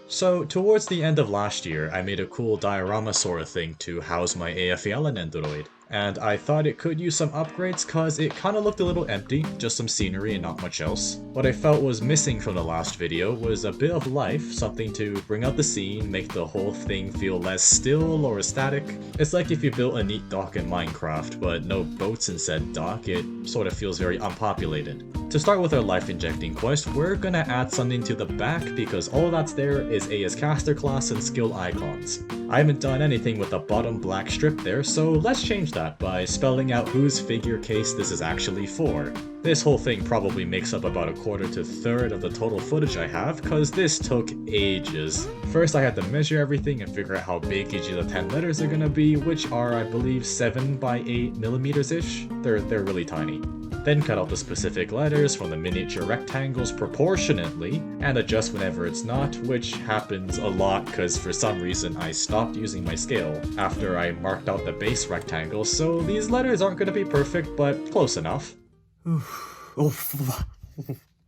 So, towards the end of last year, I made a cool diorama sort of thing to house my Eyjafjalla Nendoroid, and I thought it could use some upgrades cause it kinda looked a little empty, just some scenery and not much else. What I felt was missing from the last video was a bit of life, something to bring out the scene, make the whole thing feel less still or static. It's like if you built a neat dock in Minecraft, but no boats in said dock, it sort of feels very unpopulated. To start with our life injecting quest, we're gonna add something to the back because all that's there is Aya's caster class and skill icons. I haven't done anything with the bottom black strip there, so let's change that by spelling out whose figure case this is actually for. This whole thing probably makes up about a quarter to third of the total footage I have, cause this took ages. First I had to measure everything and figure out how big each of the 10 letters are gonna be, which are I believe 7 by 8 millimeters-ish. They're really tiny. Then cut out the specific letters from the miniature rectangles proportionately, and adjust whenever it's not, which happens a lot cause for some reason I stopped using my scale after I marked out the base rectangle, so these letters aren't gonna be perfect, but close enough.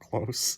Close.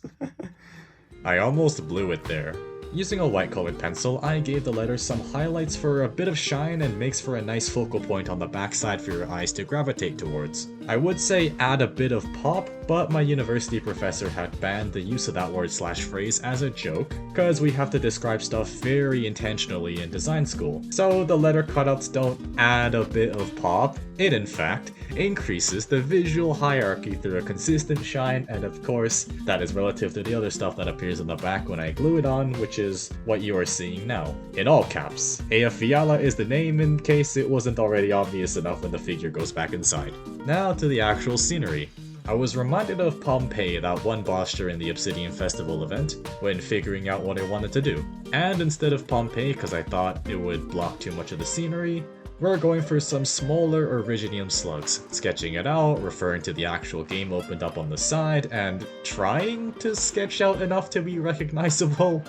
I almost blew it there. Using a white colored pencil, I gave the letters some highlights for a bit of shine and makes for a nice focal point on the backside for your eyes to gravitate towards. I would say add a bit of pop, but my university professor had banned the use of that word/phrase as a joke, cause we have to describe stuff very intentionally in design school. So the letter cutouts don't add a bit of pop, it in fact increases the visual hierarchy through a consistent shine, and of course, that is relative to the other stuff that appears on the back when I glue it on, which is what you are seeing now. In all caps, Eyjafjalla is the name in case it wasn't already obvious enough when the figure goes back inside. Now to the actual scenery. I was reminded of Pompeii, that one boss during the Obsidian Festival event, when figuring out what I wanted to do. And instead of Pompeii, because I thought it would block too much of the scenery, we're going for some smaller Originium slugs, sketching it out, referring to the actual game opened up on the side, and trying to sketch out enough to be recognizable.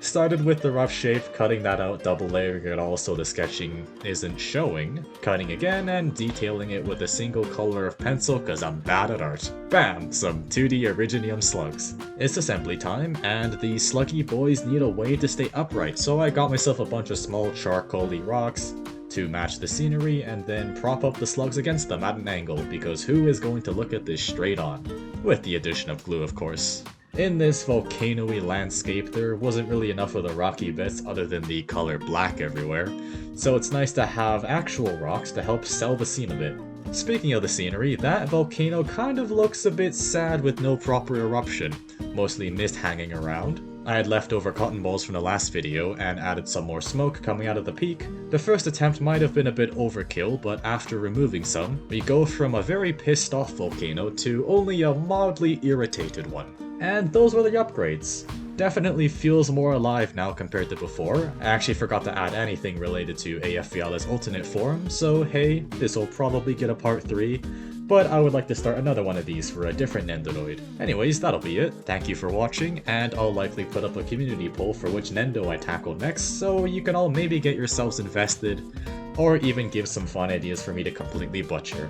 Started with the rough shape, cutting that out, double layering it all so the sketching isn't showing, cutting again and detailing it with a single color of pencil cause I'm bad at art. Bam! Some 2D Originium slugs. It's assembly time, and the sluggy boys need a way to stay upright, so I got myself a bunch of small charcoal-y rocks to match the scenery and then prop up the slugs against them at an angle because who is going to look at this straight on? With the addition of glue, of course. In this volcano-y landscape, there wasn't really enough of the rocky bits other than the color black everywhere, so it's nice to have actual rocks to help sell the scene a bit. Speaking of the scenery, that volcano kind of looks a bit sad with no proper eruption, mostly mist hanging around. I had leftover cotton balls from the last video and added some more smoke coming out of the peak. The first attempt might have been a bit overkill, but after removing some, we go from a very pissed off volcano to only a mildly irritated one. And those were the upgrades. Definitely feels more alive now compared to before. I actually forgot to add anything related to Eyjafjalla's alternate form, so hey, this'll probably get a part 3. But I would like to start another one of these for a different Nendoroid. Anyways, that'll be it. Thank you for watching, and I'll likely put up a community poll for which Nendo I tackle next, so you can all maybe get yourselves invested, or even give some fun ideas for me to completely butcher.